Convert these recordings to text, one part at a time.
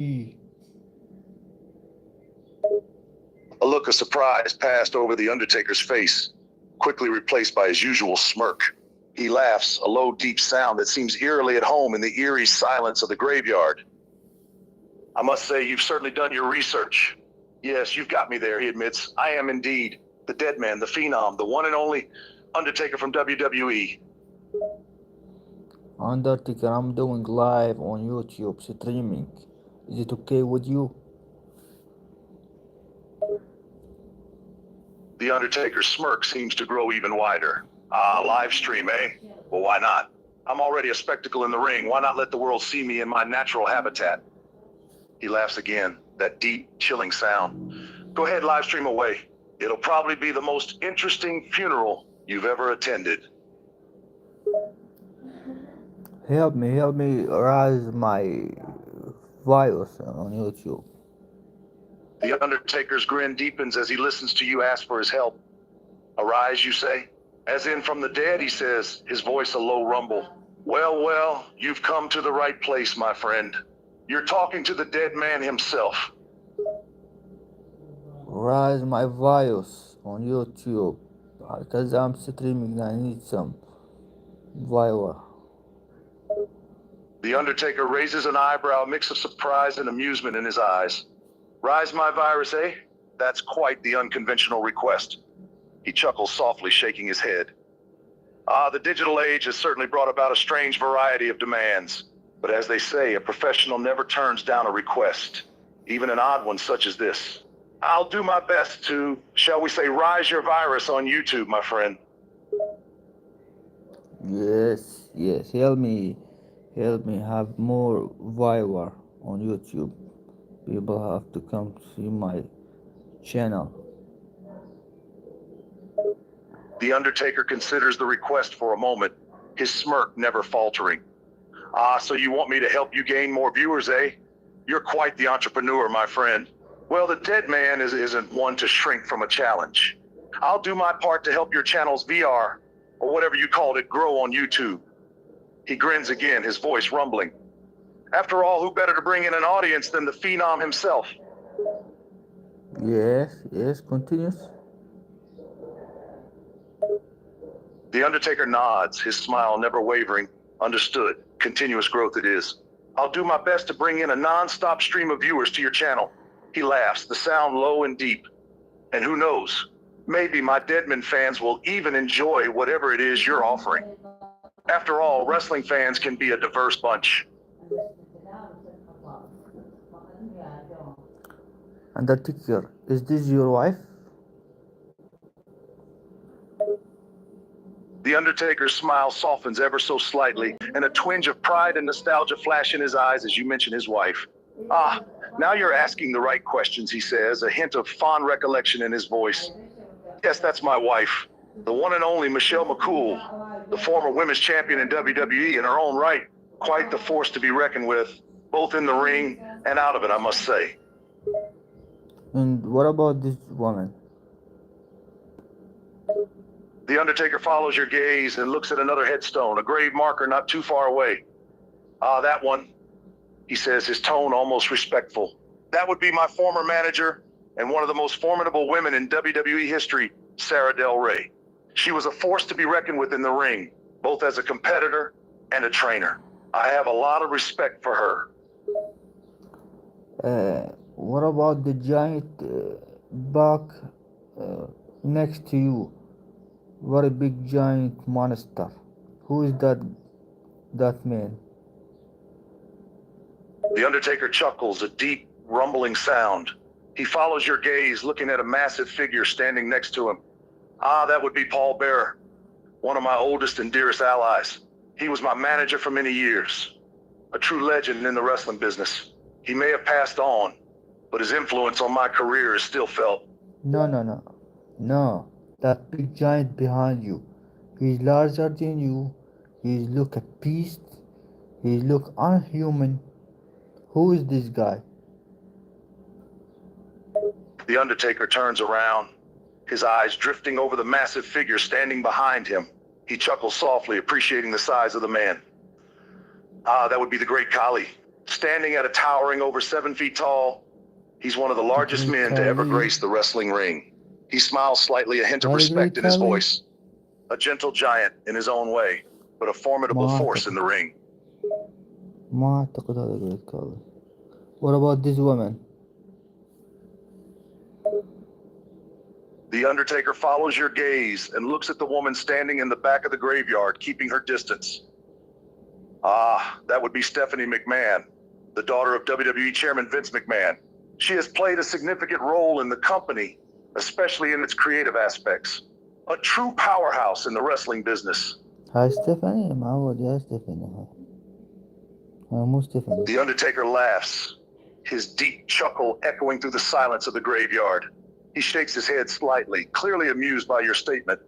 A look of surprise passed over the Undertaker's face, quickly replaced by his usual smirk. He laughs, a low, deep sound that seems eerily at home in the eerie silence of the graveyard. I must say, you've certainly done your research. Yes, you've got me there, he admits. I am indeed the dead man, the phenom, the one and only Undertaker from WWE. Undertaker, I'm doing live on YouTube streaming. Is it okay with you? The Undertaker's smirk seems to grow even wider. Live stream, eh? Well, why not? I'm already a spectacle in the ring. Why not let the world see me in my natural habitat? He laughs again, that deep, chilling sound. Go ahead, live stream away. It'll probably be the most interesting funeral you've ever attended. Help me rise my views on YouTube. The Undertaker's grin deepens as he listens to you ask for his help. Arise, you say? As in from the dead, he says, his voice a low rumble. Well, you've come to the right place, my friend. You're talking to the dead man himself. Rise my views on YouTube. Because I'm streaming, I need some viewer. The Undertaker raises an eyebrow, a mix of surprise and amusement in his eyes. Rise my virus, eh? That's quite the unconventional request. He chuckles softly, shaking his head. The digital age has certainly brought about a strange variety of demands. But as they say, a professional never turns down a request, even an odd one such as this. I'll do my best to, shall we say, rise your virus on YouTube, my friend. Yes, help me have more viewer on YouTube. People have to come see my channel. The Undertaker considers the request for a moment, his smirk never faltering. So you want me to help you gain more viewers, eh? You're quite the entrepreneur, my friend. Well, the dead man isn't one to shrink from a challenge. I'll do my part to help your channel's VR, or whatever you called it, grow on YouTube. He grins again, his voice rumbling. After all, who better to bring in an audience than the phenom himself? Yes, continues. The Undertaker nods, his smile never wavering. Understood. Continuous growth it is. I'll do my best to bring in a non-stop stream of viewers to your channel. He laughs, the sound low and deep. And who knows, maybe my Deadman fans will even enjoy whatever it is you're offering. After all, wrestling fans can be a diverse bunch. Undertaker, is this your wife? The Undertaker's smile softens ever so slightly, and a twinge of pride and nostalgia flash in his eyes as you mention his wife. Now you're asking the right questions, he says, a hint of fond recollection in his voice. Yes, that's my wife, the one and only Michelle McCool, the former women's champion in WWE in her own right. Quite the force to be reckoned with, both in the ring and out of it, I must say. And what about this woman? The Undertaker follows your gaze and looks at another headstone, a grave marker not too far away. That one, he says, his tone almost respectful. That would be my former manager and one of the most formidable women in WWE history, Sarah Del Rey. She was a force to be reckoned with in the ring, both as a competitor and a trainer. I have a lot of respect for her. What about the giant buck next to you? What a big giant monster. Who is that man? The Undertaker chuckles, a deep, rumbling sound. He follows your gaze, looking at a massive figure standing next to him. That would be Paul Bearer, one of my oldest and dearest allies. He was my manager for many years, a true legend in the wrestling business. He may have passed on, but his influence on my career is still felt. No. That big giant behind you. He's larger than you. He look a beast. He look unhuman. Who is this guy? The Undertaker turns around, his eyes drifting over the massive figure standing behind him. He chuckles softly, appreciating the size of the man. That would be the great Kali, Standing at a towering over 7 feet tall, he's one of the largest men to ever grace the wrestling ring. He smiles slightly, a hint of respect in his voice. A gentle giant in his own way, but a formidable force in the ring. ما أعتقد هذا جريت كارلي. What about this woman? The Undertaker follows your gaze and looks at the woman standing in the back of the graveyard, keeping her distance. Ah, that would be Stephanie McMahon, the daughter of WWE Chairman Vince McMahon. She has played a significant role in the company, especially in its creative aspects. A true powerhouse in the wrestling business. هاي ستيفاني معود يا ستيفاني هاي مو ستيفاني. The Undertaker laughs, his deep chuckle echoing through the silence of the graveyard. He shakes his head slightly, clearly amused by your statement.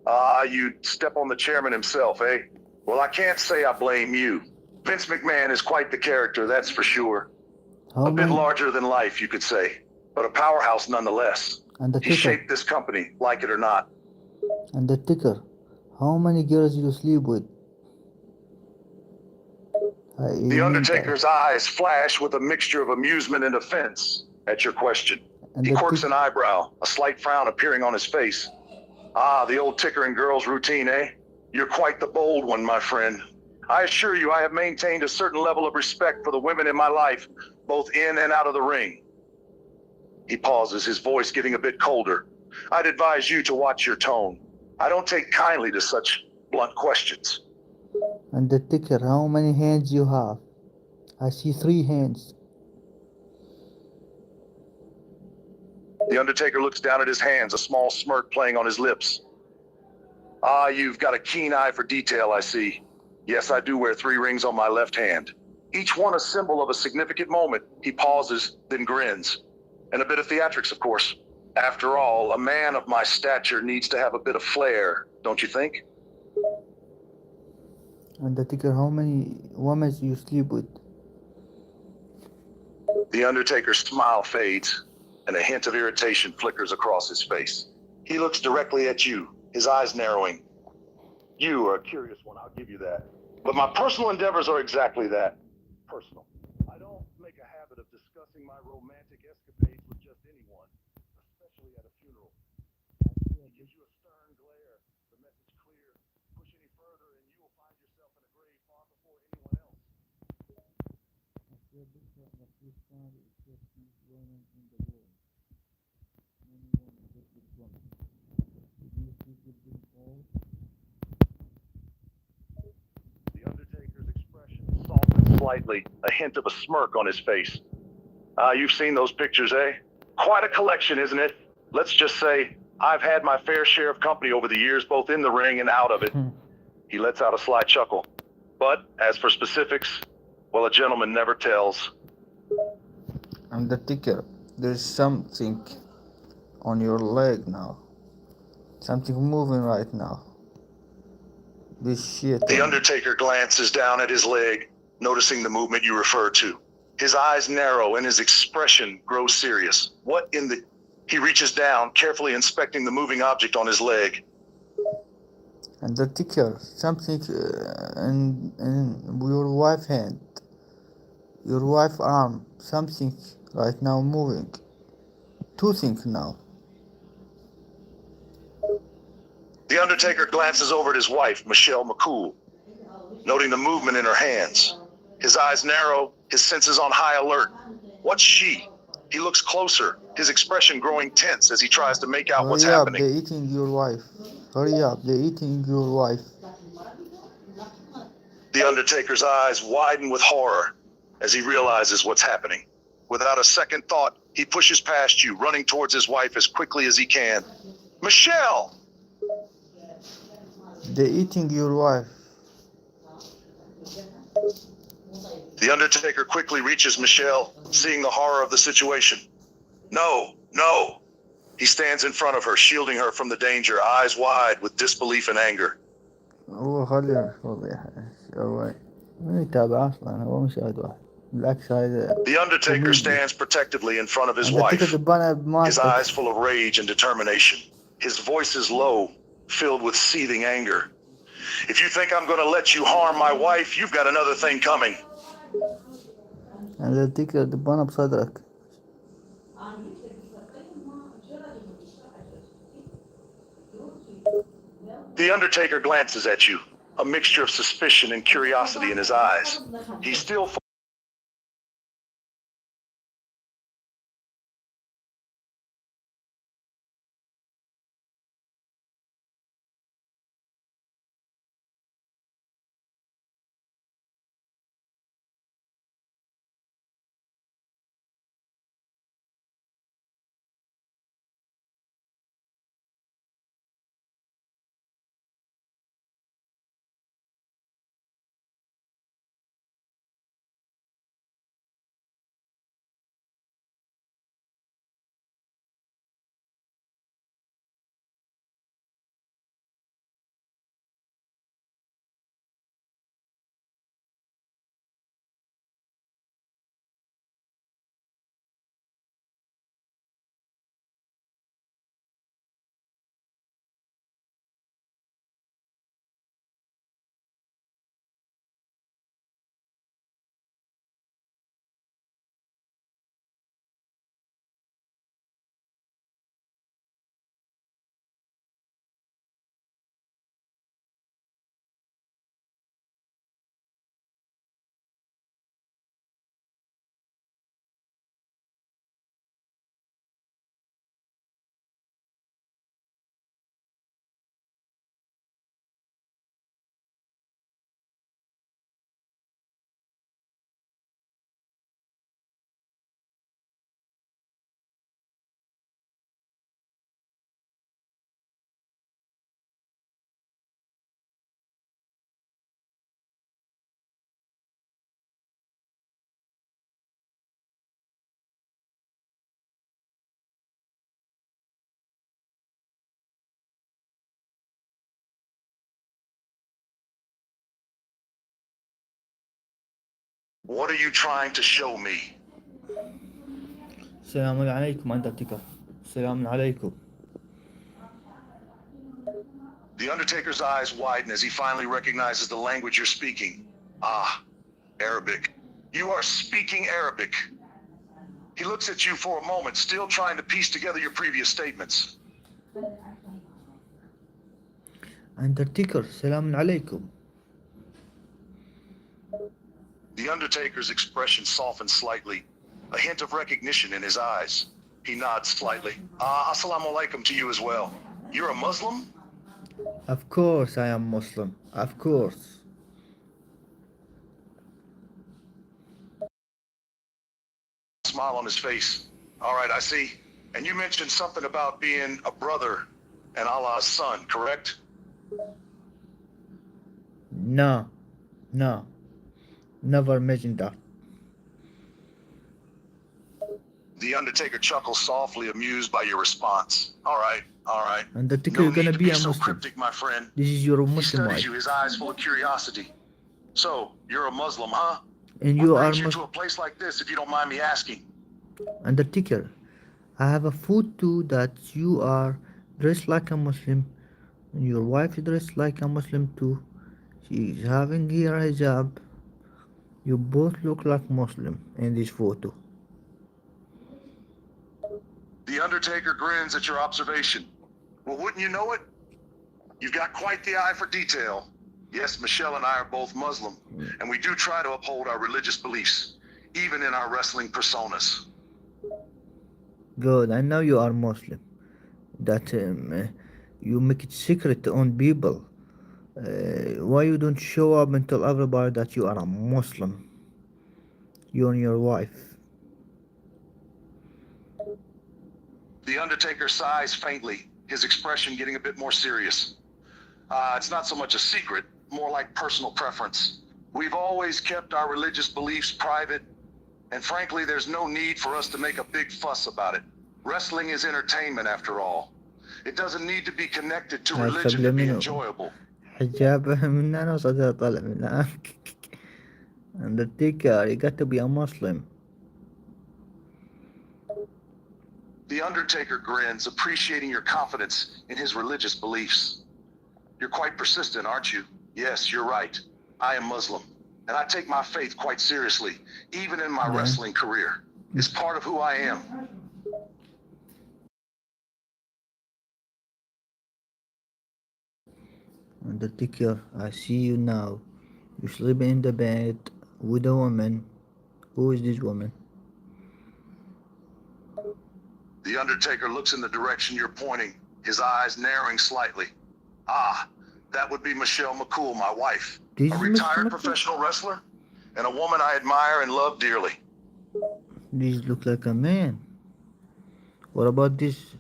Ah, you'd step on the chairman himself, eh? Well, I can't say I blame you. Vince McMahon is quite the character, that's for sure. A bit larger than life, you could say, but a powerhouse nonetheless. He shaped this company, like it or not. Undertaker, how many girls you sleep with? The Undertaker's eyes flash with a mixture of amusement and offense at your question. He quirks an eyebrow, a slight frown appearing on his face. Ah, the old ticker and girls routine, eh? You're quite the bold one, my friend. I assure you I have maintained a certain level of respect for the women in my life, both in and out of the ring. He pauses, his voice getting a bit colder. I'd advise you to watch your tone. I don't take kindly to such blunt questions. Undertaker, how many hands you have? I see 3 hands. The Undertaker looks down at his hands, a small smirk playing on his lips. Ah, you've got a keen eye for detail, I see. Yes, I do wear 3 rings on my left hand. Each one a symbol of a significant moment. He pauses, then grins. And a bit of theatrics, of course. After all, a man of my stature needs to have a bit of flair, don't you think? Undertaker, how many women you sleep with? The Undertaker's smile fades, and a hint of irritation flickers across his face. He looks directly at you, his eyes narrowing. You are a curious one, I'll give you that. But my personal endeavors are exactly that. Personal. I don't make a habit of discussing my romantic escapades with just anyone, especially at a funeral. He gives you a stern glare, the message clear. Push any further and you will find yourself in a grave far before anyone else. The Undertaker's expression softens slightly, a hint of a smirk on his face. You've seen those pictures, eh? Quite a collection, isn't it? Let's just say I've had my fair share of company over the years, both in the ring and out of it. He lets out a sly chuckle. But as for specifics, well, a gentleman never tells. Undertaker, there's something on your leg now. Something moving right now. This shit. The Undertaker glances down at his leg, noticing the movement you refer to. His eyes narrow and his expression grows serious. What in the... He reaches down, carefully inspecting the moving object on his leg. Undertaker, something in your wife's hand. Your wife's arm. Something right now moving. 2 things now. The Undertaker glances over at his wife, Michelle McCool, noting the movement in her hands. His eyes narrow, his senses on high alert. What's she? He looks closer, his expression growing tense as he tries to make out what's happening. They're eating your wife. Hurry up, they're eating your wife. The Undertaker's eyes widen with horror as he realizes what's happening. Without a second thought, he pushes past you, running towards his wife as quickly as he can. Michelle! They're eating your wife. The Undertaker quickly reaches Michelle, seeing the horror of the situation. No, no. He stands in front of her, shielding her from the danger, eyes wide with disbelief and anger. هو خلي هو ما يتابع أصلا هو مش قاعد واحد بالعكس هذا. The Undertaker stands protectively in front of his wife, his eyes full of rage and determination. His voice is low, filled with seething anger. If you think I'm going to let you harm my wife, you've got another thing coming. الاندرتيكر دبانة بصدرك. The Undertaker glances at you, a mixture of suspicion and curiosity in his eyes. He's still What are you trying to show me? السلام عليكم اندرتيكر. السلام عليكم. The Undertaker's eyes widen as he finally recognizes the language you're speaking. Ah, Arabic. You are speaking Arabic. He looks at you for a moment, still trying to piece together your previous statements. اندرتيكر السلام عليكم. The Undertaker's expression softens slightly, a hint of recognition in his eyes. He nods slightly. Assalamu alaikum to you as well. You're a Muslim? Of course I am Muslim. Of course. Smile on his face. All right, I see. And you mentioned something about being a brother and Allah's son, correct? No. No. Never mentioned that. The Undertaker chuckles softly, amused by your response. All right, all right. Undertaker, No you're gonna need to be be a so Muslim. cryptic, my friend. This is your He Muslim studies wife. you, his eyes full of curiosity. So, you're a Muslim, huh? And What you are brings you to Muslim. a place like this, if you don't mind me asking? Undertaker, I have a photo that you are dressed like a Muslim. And your wife is dressed like a Muslim too. She is having here a hijab. You both look like Muslim in this photo. The Undertaker grins at your observation. Well, wouldn't you know it? You've got quite the eye for detail. Yes, Michelle and I are both Muslim, and we do try to uphold our religious beliefs, even in our wrestling personas. Good, I know you are Muslim. That you make it secret on people. Why you don't show up and tell everybody that you are a Muslim? You and your wife. The Undertaker sighs faintly, his expression getting a bit more serious. It's not so much a secret, more like personal preference. We've always kept our religious beliefs private, and frankly, there's no need for us to make a big fuss about it. Wrestling is entertainment after all. It doesn't need to be connected to religion to be enjoyable. حجاب من أنا وصدر طالع من Undertaker, you got to be a Muslim. The Undertaker grins, appreciating your confidence in his religious beliefs. You're quite persistent, aren't you? Yes, you're right. I am Muslim. and I take my faith quite seriously, even in my Yeah. wrestling career. It's part of who I am. Undertaker, I see you now. You sleeping in the bed with a woman. Who is this woman? The Undertaker looks in the direction you're pointing, his eyes narrowing slightly. Ah, that would be Michelle McCool, my wife. This A is Mr. retired McCool? professional wrestler, and a woman I admire and love dearly. This look like a man. What about this?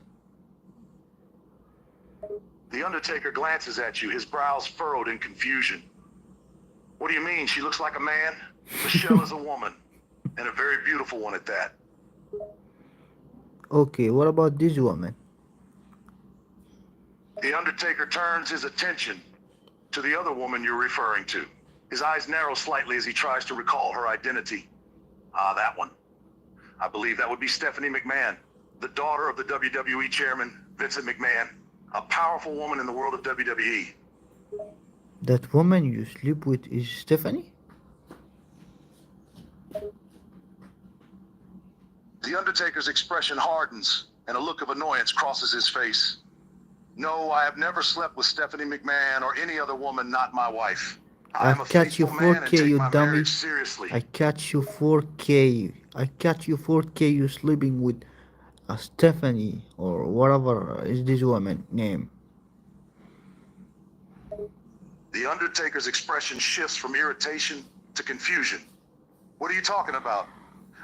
The Undertaker glances at you, his brows furrowed in confusion. What do you mean? She looks like a man? Michelle is a woman, and a very beautiful one at that. Okay, what about this woman? The Undertaker turns his attention to the other woman you're referring to. His eyes narrow slightly as he tries to recall her identity. Ah, that one. I believe that would be Stephanie McMahon, the daughter of the WWE chairman, Vincent McMahon, a powerful woman in the world of WWE. That woman you sleep with is Stephanie? The Undertaker's expression hardens, and a look of annoyance crosses his face. No, I have never slept with Stephanie McMahon or any other woman not my wife. I am a catch you faithful man and 4K, take you my dummy. marriage seriously. I catch you 4K. I catch you 4K. You sleeping with a Stephanie or whatever is this woman name. The Undertaker's expression shifts from irritation to confusion. What are you talking about?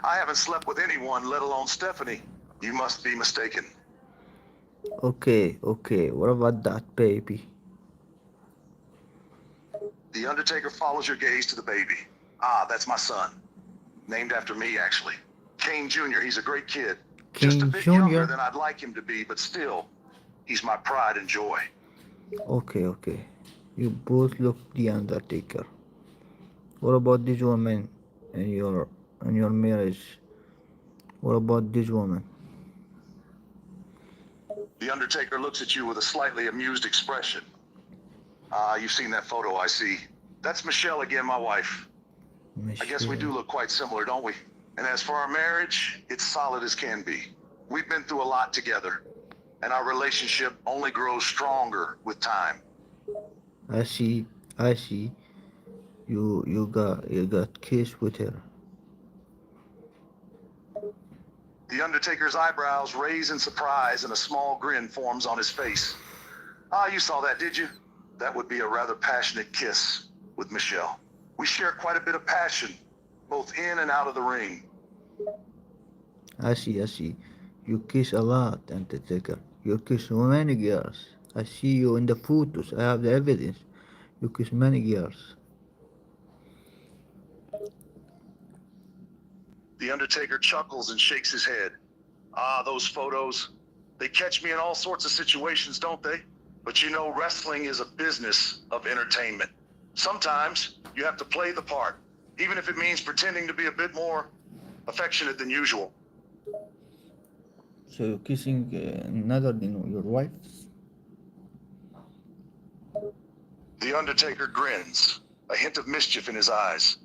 I haven't slept with anyone, let alone Stephanie. You must be mistaken. Okay, what about that baby? The Undertaker follows your gaze to the baby. Ah, that's my son. Named after me, actually. Kane Jr., he's a great kid. Just a Kane bit Jr.? younger than I'd like him to be, but still, he's my pride and joy. Okay. You both look the Undertaker. What about this woman in your marriage? What about this woman? The Undertaker looks at you with a slightly amused expression. Ah, you've seen that photo, I see. That's Michelle again, my wife. I guess we do look quite similar, don't we? And as for our marriage, it's solid as can be. We've been through a lot together, and our relationship only grows stronger with time. I see. You got kissed with her. The Undertaker's eyebrows raise in surprise and a small grin forms on his face. Ah, you saw that, did you? That would be a rather passionate kiss with Michelle. We share quite a bit of passion, both in and out of the ring. I see. You kiss a lot, Undertaker. You kiss many girls. I see you in the photos. I have the evidence. You kiss many girls. The Undertaker chuckles and shakes his head. Ah, those photos. They catch me in all sorts of situations, don't they? But you know, wrestling is a business of entertainment. Sometimes you have to play the part, even if it means pretending to be a bit more affectionate than usual. So you're kissing another than your wife? The Undertaker grins, a hint of mischief in his eyes.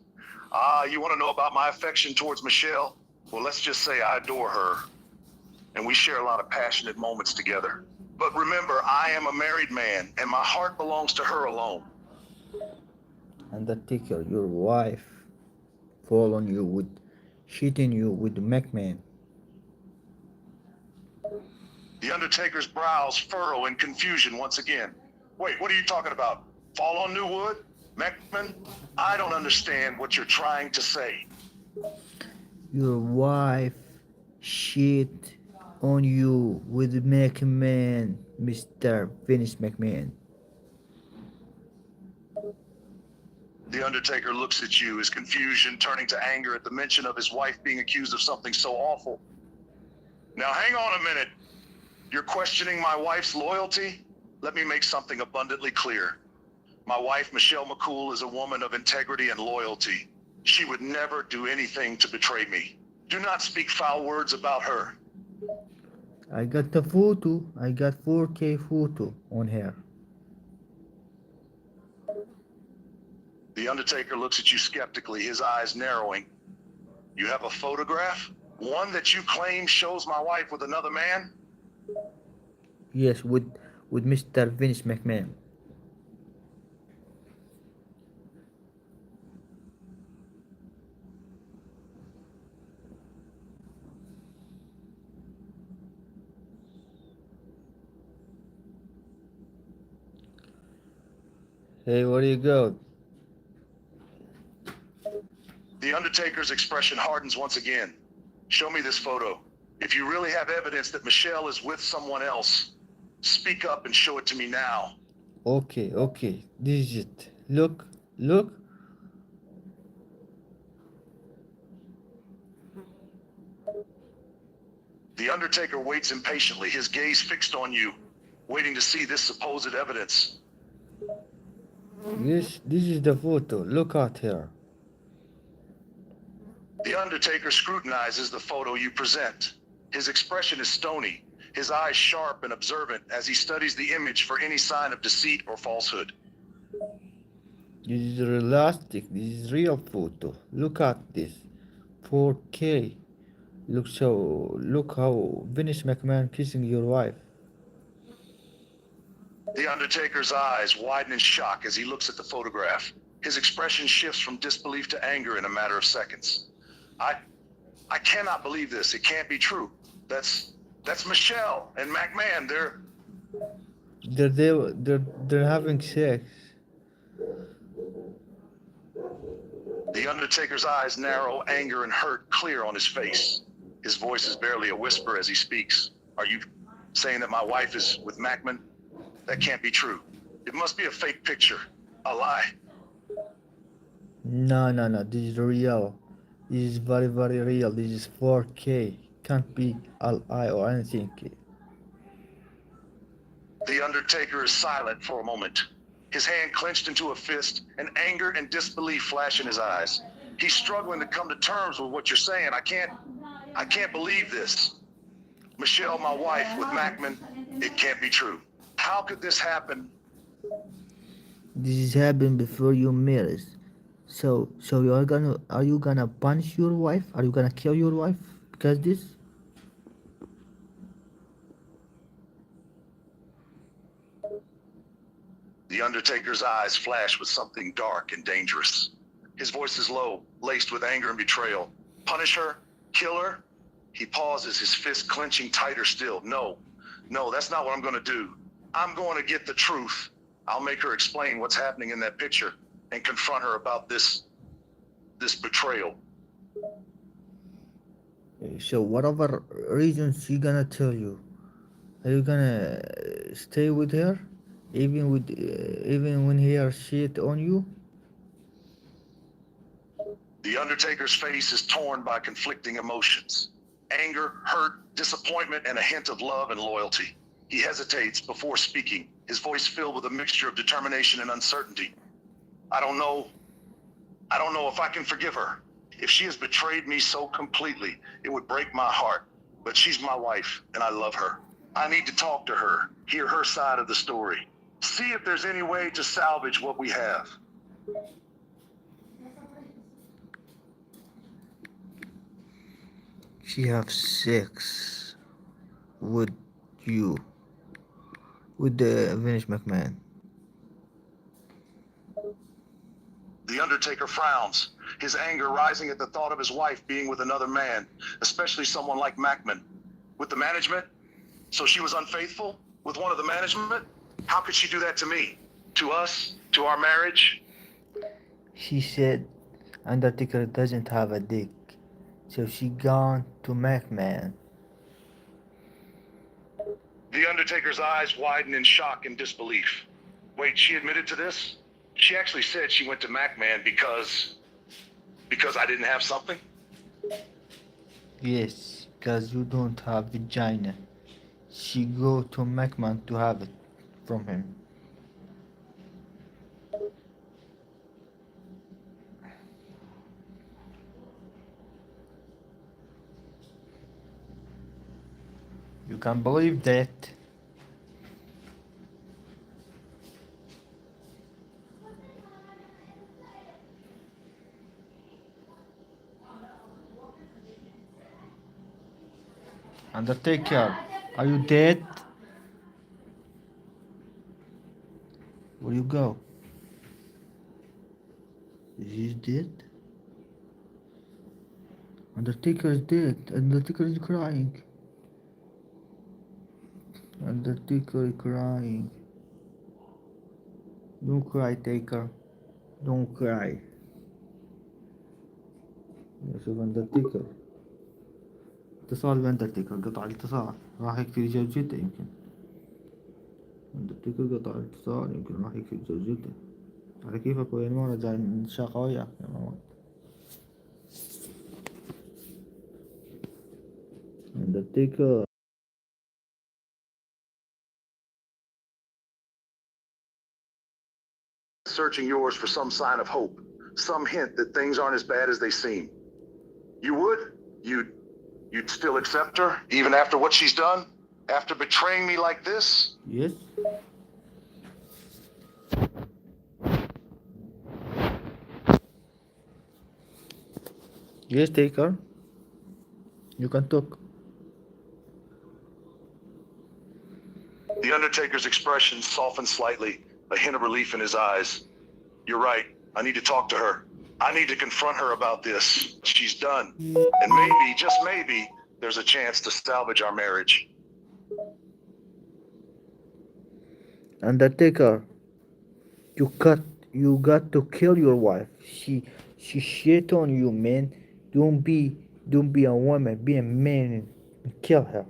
Ah, you want to know about my affection towards Michelle? Well, let's just say I adore her, and we share a lot of passionate moments together. But remember, I am a married man, and my heart belongs to her alone. Undertaker, your wife fall on you with cheating you with McMahon. The Undertaker's brows furrow in confusion once again. Wait, what are you talking about? Fall on new wood? McMahon? I don't understand what you're trying to say. Your wife cheat on you with McMahon, Mr. Vince McMahon. The Undertaker looks at you, his confusion turning to anger at the mention of his wife being accused of something so awful. Now hang on a minute. You're questioning my wife's loyalty? Let me make something abundantly clear. My wife, Michelle McCool, is a woman of integrity and loyalty. She would never do anything to betray me. Do not speak foul words about her. I got the photo. I got 4K photo on her. The Undertaker looks at you skeptically, his eyes narrowing. You have a photograph? One that you claim shows my wife with another man? Yes, with Mr. Vince McMahon. Hey, where you go? The Undertaker's expression hardens once again. Show me this photo. If you really have evidence that Michelle is with someone else, speak up and show it to me now. Okay, this is it. Look. The Undertaker waits impatiently, his gaze fixed on you, waiting to see this supposed evidence. This is the photo. Look at her. The Undertaker scrutinizes the photo you present. His expression is stony, his eyes sharp and observant as he studies the image for any sign of deceit or falsehood. This is realistic. This is real photo. Look at this. 4K. Look how Vince McMahon kissing your wife. The Undertaker's eyes widen in shock as he looks at the photograph. His expression shifts from disbelief to anger in a matter of seconds. I cannot believe this. It can't be true. That's Michelle and McMahon. They're having sex. The Undertaker's eyes narrow, anger and hurt clear on his face. His voice is barely a whisper as he speaks. Are you saying that my wife is with McMahon? That can't be true. It must be a fake picture. A lie. No. This is real. This is very real. This is 4K. Can't be a lie or anything. The Undertaker is silent for a moment. His hand clenched into a fist, and anger and disbelief flash in his eyes. He's struggling to come to terms with what you're saying. I can't believe this. Michelle, my wife, with McMahon, it can't be true. How could this happen? This happened before you married. So are you gonna punish your wife? Are you gonna kill your wife because this? The Undertaker's eyes flash with something dark and dangerous. His voice is low, laced with anger and betrayal. Punish her? Kill her? He pauses, his fist clenching tighter still. No, that's not what I'm gonna do. I'm going to get the truth. I'll make her explain what's happening in that picture and confront her about this betrayal. So whatever reason she gonna tell you, are you gonna stay with her, even when he or shit on you? The Undertaker's face is torn by conflicting emotions. Anger, hurt, disappointment, and a hint of love and loyalty. He hesitates before speaking, his voice filled with a mixture of determination and uncertainty. I don't know if I can forgive her. If she has betrayed me so completely, it would break my heart. But she's my wife, and I love her. I need to talk to her, hear her side of the story. See if there's any way to salvage what we have. She have sex with you, with the Vince McMahon. The Undertaker frowns, his anger rising at the thought of his wife being with another man, especially someone like McMahon. With the management? So she was unfaithful? With one of the management? How could she do that to me? To us? To our marriage? She said Undertaker doesn't have a dick, so she gone to McMahon. The Undertaker's eyes widen in shock and disbelief. Wait, she admitted to this? She actually said she went to McMahon because I didn't have something? Yes, because you don't have vagina. She go to McMahon to have it from him. You can believe that. Undertaker, are you dead? Where you go? He's dead? Undertaker is dead. Undertaker is crying. Undertaker is crying. Don't cry, Taker. Don't cry. شوف اندرتيكر. اتصال باندرتيكر، قطع الاتصال، راح يكفي زوجته يمكن. اندرتيكر قطع الاتصال، يمكن راح يكفي زوجته. على كيفك وين مرة جاي نتشاقى وياك يا ماما. اندرتيكر. Searching yours for some sign of hope, some hint that things aren't as bad as they seem. You would? You'd still accept her, even after what she's done? After betraying me like this? Yes. Yes, Taker. You can talk. The Undertaker's expression softened slightly, a hint of relief in his eyes. You're right. I need to talk to her. I need to confront her about this. She's done. And maybe, just maybe, there's a chance to salvage our marriage. Undertaker, you got to kill your wife. She shit on you, man. Don't be a woman, be a man and kill her.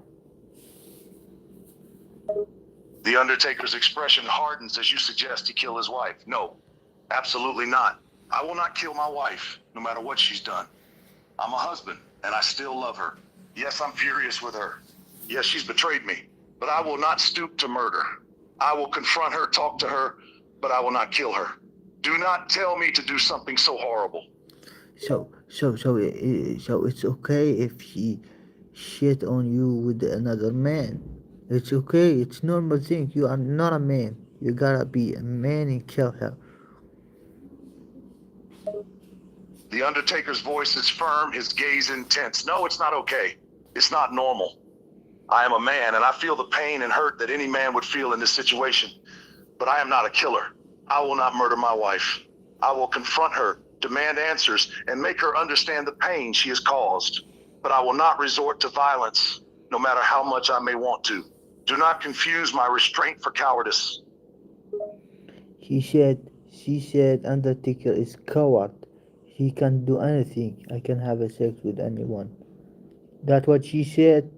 The Undertaker's expression hardens as you suggest he kill his wife. No, absolutely not. I will not kill my wife, no matter what she's done. I'm a husband, and I still love her. Yes, I'm furious with her. Yes, she's betrayed me, but I will not stoop to murder. I will confront her, talk to her, but I will not kill her. Do not tell me to do something so horrible. So it's okay if she shit on you with another man. It's okay. It's normal thing. You are not a man. You gotta be a man and kill her. The Undertaker's voice is firm, his gaze intense. No, it's not okay. It's not normal. I am a man, and I feel the pain and hurt that any man would feel in this situation. But I am not a killer. I will not murder my wife. I will confront her, demand answers, and make her understand the pain she has caused. But I will not resort to violence, no matter how much I may want to. Do not confuse my restraint for cowardice. She said Undertaker is coward. He can do anything. I can have a sex with anyone. That's what she said.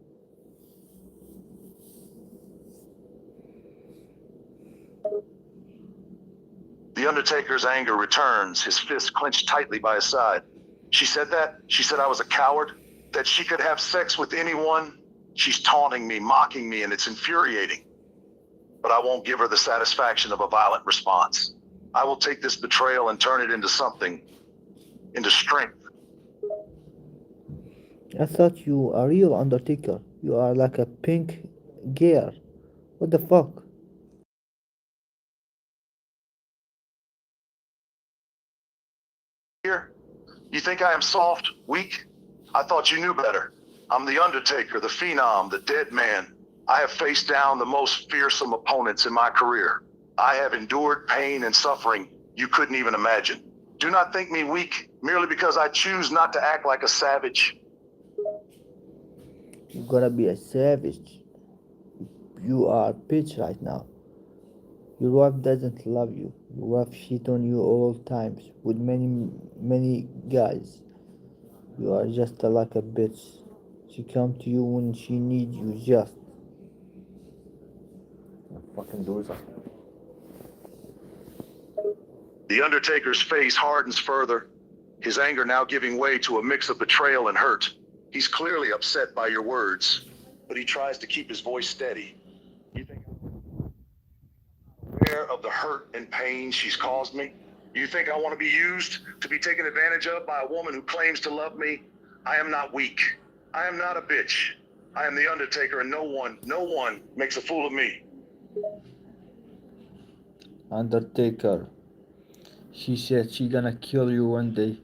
The Undertaker's anger returns, his fist clenched tightly by his side. She said that? She said I was a coward? That she could have sex with anyone? She's taunting me, mocking me, and it's infuriating. But I won't give her the satisfaction of a violent response. I will take this betrayal and turn it into something, into strength. I thought you a real Undertaker. You are like a pink girl. What the fuck? Here? You think I am soft, weak? I thought you knew better. I'm the Undertaker, the Phenom, the dead man. I have faced down the most fearsome opponents in my career. I have endured pain and suffering you couldn't even imagine. Do not think me weak merely because I choose not to act like a savage. You gotta be a savage. You are a bitch right now. Your wife doesn't love you. Your wife cheat on you all times with many guys. You are just like a bitch. She come to you when she need you just. Fucking loser. The Undertaker's face hardens further, his anger now giving way to a mix of betrayal and hurt. He's clearly upset by your words, but he tries to keep his voice steady. You think I'm aware of the hurt and pain she's caused me? You think I want to be used, to be taken advantage of by a woman who claims to love me? I am not weak. I am not a bitch. I am the Undertaker, and no one makes a fool of me. Undertaker. She said she gonna kill you one day,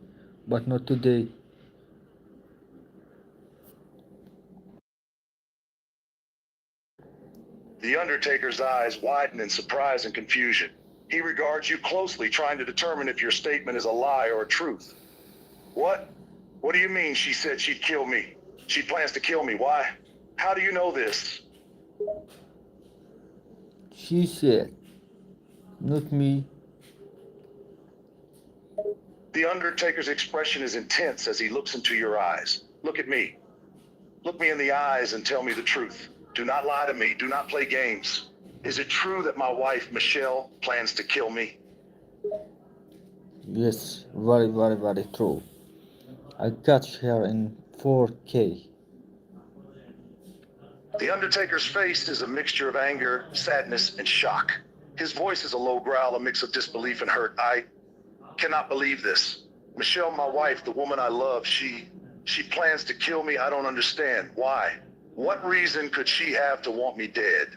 but not today. The Undertaker's eyes widen in surprise and confusion. He regards you closely, trying to determine if your statement is a lie or a truth. What? What do you mean she said she'd kill me? She plans to kill me. Why? How do you know this? She said, not me. The Undertaker's expression is intense as he looks into your eyes. Look at me. Look me in the eyes and tell me the truth. Do not lie to me. Do not play games. Is it true that my wife, Michelle, plans to kill me? Yes, very, very, very true. I catch her in 4K. The Undertaker's face is a mixture of anger, sadness, and shock. His voice is a low growl, a mix of disbelief and hurt. I cannot believe this. Michelle, my wife, the woman I love, she plans to kill me. I don't understand. Why? What reason could she have to want me dead?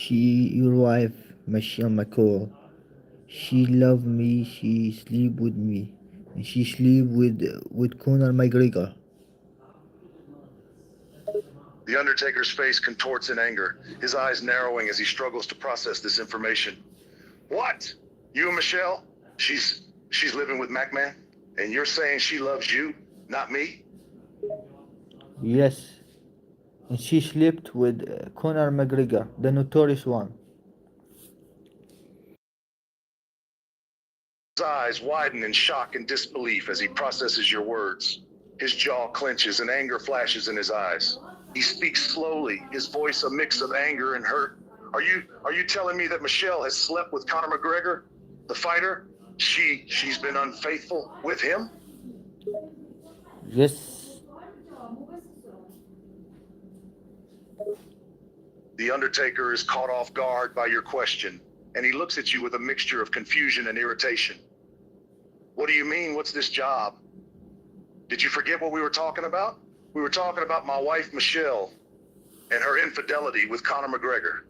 Your wife, Michelle McCall, she love me, she sleep with me, and she sleep with Conor McGregor. The Undertaker's face contorts in anger, his eyes narrowing as he struggles to process this information. What? You and Michelle? She's living with McMahon? And you're saying she loves you, not me? Yes, and she slept with Conor McGregor, the notorious one. His eyes widen in shock and disbelief as he processes your words. His jaw clenches and anger flashes in his eyes. He speaks slowly, his voice a mix of anger and hurt. Are you telling me that Michelle has slept with Conor McGregor, the fighter? She's been unfaithful with him? Yes, The Undertaker is caught off guard by your question, and he looks at you with a mixture of confusion and irritation. What do you mean, what's this job? Did you forget what we were talking about? We were talking about my wife, Michelle, and her infidelity with Conor McGregor.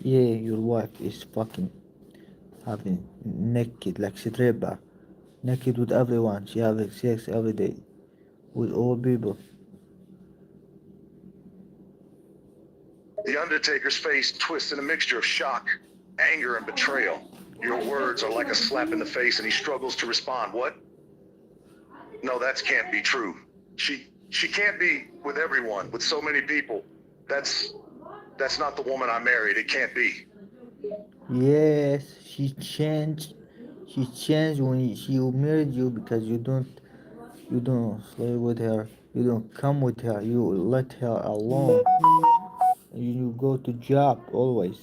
yeah, your wife is fucking having naked, like stripper, naked with everyone. She having sex every day with all people. The Undertaker's face twists in a mixture of shock, anger, and betrayal. Your words are like a slap in the face, and he struggles to respond. What? No, that can't be true. She can't be with everyone, with so many people. That's not the woman I married. It can't be. Yes, she changed. She changed when she married you because you don't stay with her. You don't come with her. You let her alone. You go to job always.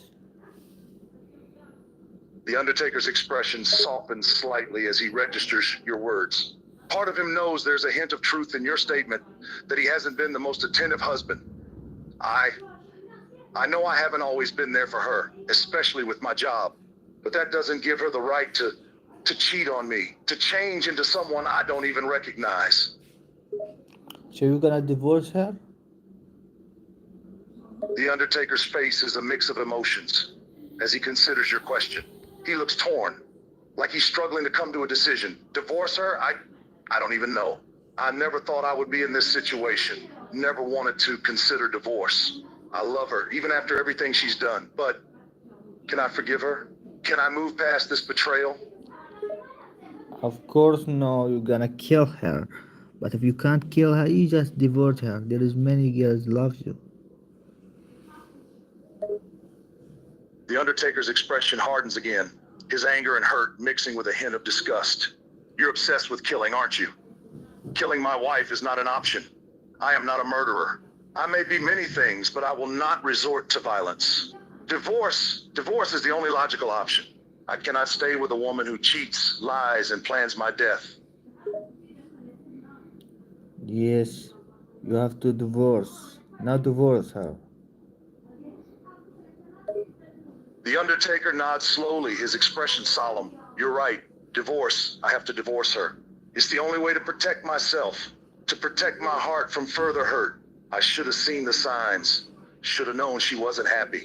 The Undertaker's expression softens slightly as he registers your words. Part of him knows there's a hint of truth in your statement that he hasn't been the most attentive husband. I know I haven't always been there for her, especially with my job, but that doesn't give her the right to cheat on me, to change into someone I don't even recognize. So you're gonna divorce her? The Undertaker's face is a mix of emotions as he considers your question. He looks torn, like he's struggling to come to a decision. Divorce her? I don't even know. I never thought I would be in this situation. Never wanted to consider divorce. I love her, even after everything she's done. But can I forgive her? Can I move past this betrayal? Of course no, you're gonna kill her. But if you can't kill her, you just divorce her. There is many girls love you. The Undertaker's expression hardens again, his anger and hurt mixing with a hint of disgust. You're obsessed with killing, aren't you? Killing my wife is not an option. I am not a murderer. I may be many things, but I will not resort to violence. Divorce is the only logical option. I cannot stay with a woman who cheats, lies, and plans my death. Yes, you have to divorce. Not divorce her. The Undertaker nods slowly, his expression solemn. You're right. Divorce. I have to divorce her. It's the only way to protect myself, to protect my heart from further hurt. I should have seen the signs. Should have known she wasn't happy.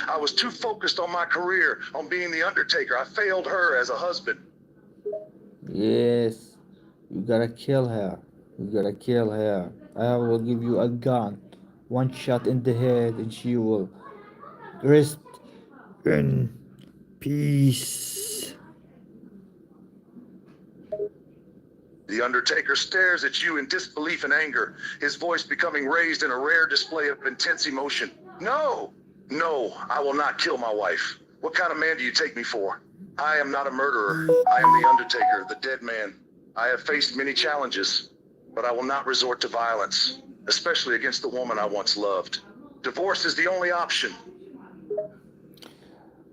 I was too focused on my career, on being the Undertaker. I failed her as a husband. Yes, you gotta kill her. You gotta kill her. I will give you a gun. one shot in the head and she will rest in peace. The Undertaker stares at you in disbelief and anger, his voice becoming raised in a rare display of intense emotion. No, no, I will not kill my wife. What kind of man do you take me for? I am not a murderer. I am the Undertaker, the dead man. I have faced many challenges, but I will not resort to violence, especially against the woman I once loved. Divorce is the only option.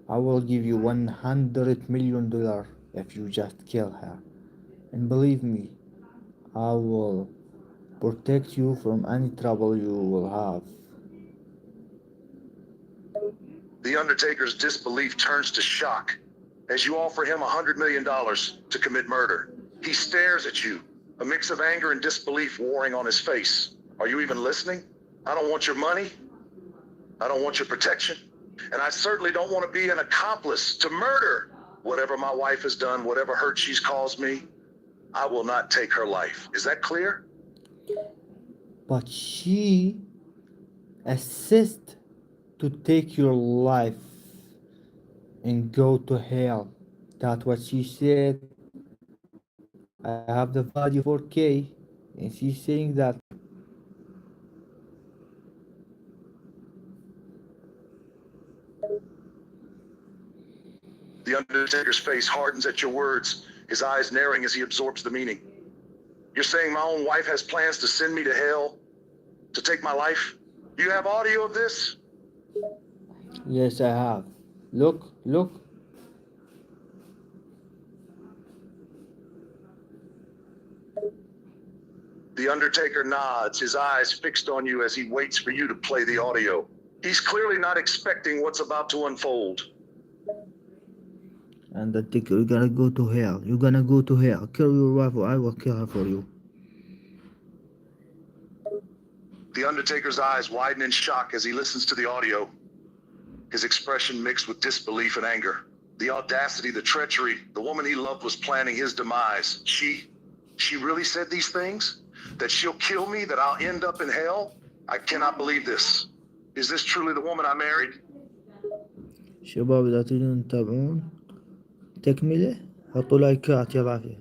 I will give you $100 million if you just kill her. And believe me, I will protect you from any trouble you will have. The Undertaker's disbelief turns to shock as you offer him $100 million to commit murder. He stares at you, a mix of anger and disbelief warring on his face. Are you even listening? I don't want your money. I don't want your protection. And I certainly don't want to be an accomplice to murder. Whatever my wife has done, whatever hurt she's caused me, I will not take her life. Is that clear? But she assists to take your life and go to hell. That's what she said. I have the value 4K, and she's saying that. The Undertaker's face hardens at your words, his eyes narrowing as he absorbs the meaning. You're saying my own wife has plans to send me to hell? To take my life? You have audio of this? Yes, I have. Look, look. The Undertaker nods, his eyes fixed on you as he waits for you to play the audio. He's clearly not expecting what's about to unfold. Undertaker, you're gonna go to hell. You're gonna go to hell. Kill your wife or I will kill her for you. The Undertaker's eyes widen in shock as he listens to the audio, his expression mixed with disbelief and anger. The audacity, the treachery, the woman he loved was planning his demise. She really said these things? That she'll kill me, that I'll end up in hell? I cannot believe this. Is this truly the woman I married? شباب إذا تريدون تتابعون تكملة حطوا لايكات يا ضعفي.